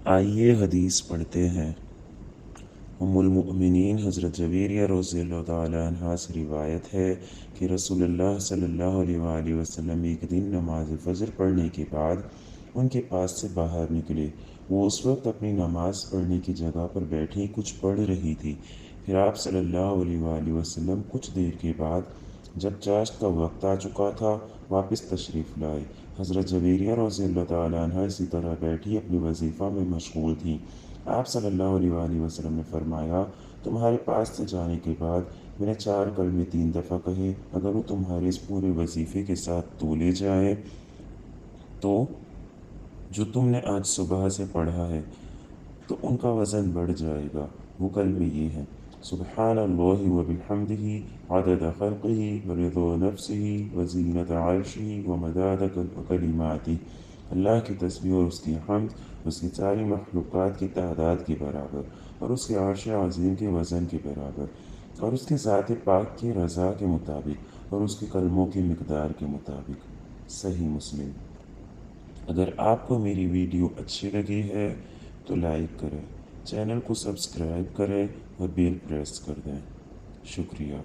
آئیے حدیث پڑھتے ہیں۔ ام المؤمنین حضرت جویریہ رضی اللہ تعالیٰ عنہ سے روایت ہے کہ رسول اللہ صلی اللہ علیہ وآلہ وسلم ایک دن نماز فجر پڑھنے کے بعد ان کے پاس سے باہر نکلے۔ وہ اس وقت اپنی نماز پڑھنے کی جگہ پر بیٹھی کچھ پڑھ رہی تھی۔ پھر آپ صلی اللہ علیہ وآلہ وسلم کچھ دیر کے بعد جب چاشت کا وقت آ چکا تھا واپس تشریف لائے۔ حضرت جویریہ رضی اللہ تعالیٰ عنہ اسی طرح بیٹھی اپنی وظیفہ میں مشغول تھیں۔ آپ صلی اللہ علیہ وآلہ وسلم نے فرمایا، تمہارے پاس سے جانے کے بعد میں نے 4 کلمے 3 دفعہ کہے، اگر وہ تمہارے اس پورے وظیفے کے ساتھ تولے جائیں تو جو تم نے آج صبح سے پڑھا ہے تو ان کا وزن بڑھ جائے گا۔ وہ کلمے یہ ہیں: سبحان اللہ وبحمدہ عدد خلقہ ورضا نفسہ وزینت عرشہ ومداد کلماتہ۔ اللہ کی تسبیح اور اس کی حمد اس کی ساری مخلوقات کی تعداد کے برابر، اور اس کے عرش عظیم کے وزن کے برابر، اور اس کی ذات پاک کی رضا کے مطابق، اور اس کے کلموں کی مقدار کے مطابق۔ صحیح مسلم۔ اگر آپ کو میری ویڈیو اچھی لگی ہے تو لائک کریں، چینل کو سبسکرائب کریں اور بیل پریس کر دیں۔ شکریہ۔